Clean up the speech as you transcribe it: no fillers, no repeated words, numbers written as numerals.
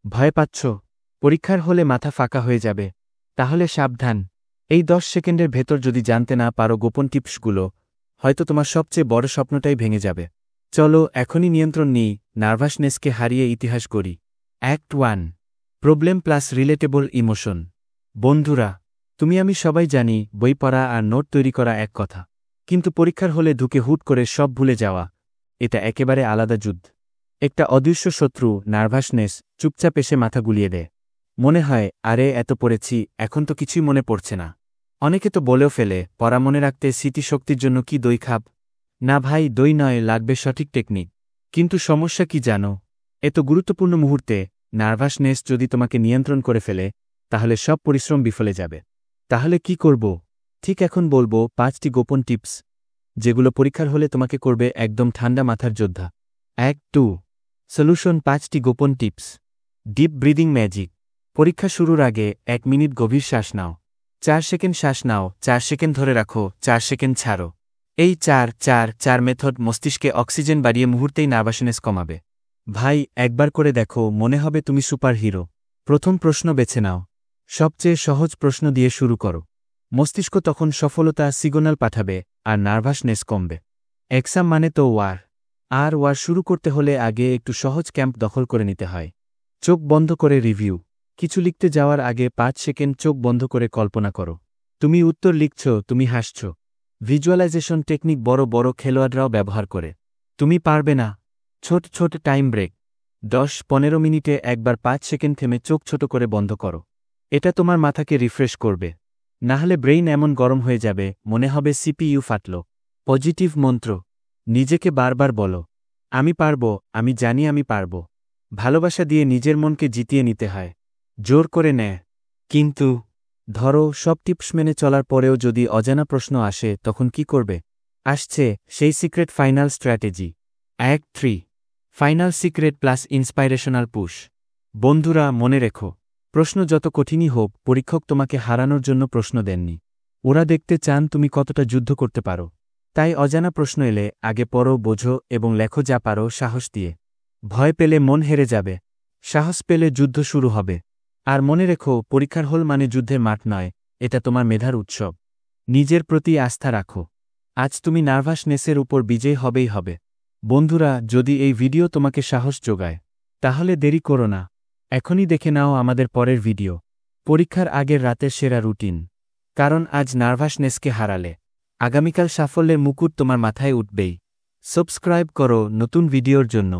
ভয় পাচ্ছ? পরীক্ষার হলে মাথা ফাঁকা হয়ে যাবে? তাহলে সাবধান। এই 10 সেকেন্ডের ভেতর যদি জানতে না পারো গোপন টিপসগুলো, হয়তো তোমার সবচেয়ে বড় স্বপ্নটাই ভেঙে যাবে। চলো এখনই নিয়ন্ত্রণ নিই, নার্ভাসনেসকে হারিয়ে ইতিহাস গড়ি। Act 1, problem plus relatable emotion. বন্ধুরা, তুমি আমি সবাই জানি বই পড়া আর নোট তৈরি করা এক কথা, কিন্তু পরীক্ষার হলে ঢুকে হুট করে সব ভুলে যাওয়া, এটা একেবারে আলাদা যুদ্ধ। একটা অদৃশ্য শত্রু, নার্ভাসনেস, চুপচাপ এসে মাথা গুলিয়ে দেয়। মনে হয়, আরে এত পড়েছি, এখন তো কিছুই মনে পড়ছে না। অনেকে তো বলেও ফেলে, পড়া মনে রাখতে স্মৃতিশক্তির জন্য কি দই খাব? না ভাই, দই নয়, লাগবে সঠিক টেকনিক। কিন্তু সমস্যা কি জানো? এত গুরুত্বপূর্ণ মুহূর্তে নার্ভাসনেস যদি তোমাকে নিয়ন্ত্রণ করে ফেলে, তাহলে সব পরিশ্রম বিফলে যাবে। তাহলে কি করব? ঠিক এখন বলবো 5টি গোপন টিপস, যেগুলো পরীক্ষার হলে তোমাকে করবে একদম ঠান্ডা মাথার যোদ্ধা। Act 2, solution. 5টি গোপন টিপস। Deep breathing magic. পরীক্ষা শুরুর আগে 1 মিনিট গভীর শ্বাস নাও। 4 সেকেন্ড শ্বাস নাও, 4 সেকেন্ড ধরে রাখো, 4 সেকেন্ড ছাড়ো। এই 4-4-4 মেথড মস্তিষ্কে অক্সিজেন বাড়িয়ে মুহূর্তেই নার্ভাসনেস কমাবে। ভাই, একবার করে দেখো, মনে হবে তুমি সুপার হিরো। প্রথম প্রশ্ন বেছে নাও। সবচেয়ে সহজ প্রশ্ন দিয়ে শুরু করো। মস্তিষ্ক তখন সফলতা সিগন্যাল পাঠাবে আর নার্ভাসনেস কমবে। এক্সাম মানে তো ওয়ার। আর ওয়ার শুরু করতে হলে আগে একটু সহজ ক্যাম্প দখল করে নিতে হয়। চোখ বন্ধ করে রিভিউ। কিছু লিখতে যাওয়ার আগে 5 সেকেন্ড চোখ বন্ধ করে কল্পনা করো। তুমি উত্তর লিখছ, তুমি হাসছ। ভিজুয়ালাইজেশন টেকনিক বড় বড় খেলোয়াড়রাও ব্যবহার করে। তুমি পারবে না? ছোট ছোট টাইম ব্রেক। 10-15 মিনিটে একবার 5 সেকেন্ড থেমে চোখ ছোট করে বন্ধ করো। এটা তোমার মাথাকে রিফ্রেশ করবে। নাহলে ব্রেইন এমন গরম হয়ে যাবে, মনে হবে সিপিইউ ফাটল। পজিটিভ মন্ত্র। নিজেকে বারবার বলো, আমি পারব, আমি জানি আমি পারব। ভালোবাসা দিয়ে নিজের মনকে জিতিয়ে নিতে হয়। জোর করে নেয়। কিন্তু ধরো সব টিপস মেনে চলার পরেও যদি অজানা প্রশ্ন আসে, তখন কি করবে? আসছে সেই secret final strategy. Act 3, final secret plus ইন্সপাইরেশনাল push. বন্ধুরা, মনে রেখো, প্রশ্ন যত কঠিনই হোক, পরীক্ষক তোমাকে হারানোর জন্য প্রশ্ন দেননি। ওরা দেখতে চান তুমি কতটা যুদ্ধ করতে পারো। তাই অজানা প্রশ্ন এলে আগে পড়ো, বোঝো এবং লেখো যা পারো সাহস দিয়ে। ভয় পেলে মন হেরে যাবে, সাহস পেলে যুদ্ধ শুরু হবে। আর মনে রেখো, পরীক্ষার হল মানে যুদ্ধের মাঠ নয়, এটা তোমার মেধার উৎসব। নিজের প্রতি আস্থা রাখো। আজ তুমি নার্ভাসনেসের উপর বিজয়ী হবেই হবে। বন্ধুরা, যদি এই ভিডিও তোমাকে সাহস যোগায়, তাহলে দেরি করো না, এখনই দেখে নাও আমাদের পরের ভিডিও, পরীক্ষার আগের রাতের সেরা রুটিন। কারণ আজ নার্ভাসনেসকে হারালে আগামীকাল সাফল্যের মুকুট তোমার মাথায় উঠবেই। সাবস্ক্রাইব করো নতুন ভিডিওর জন্য।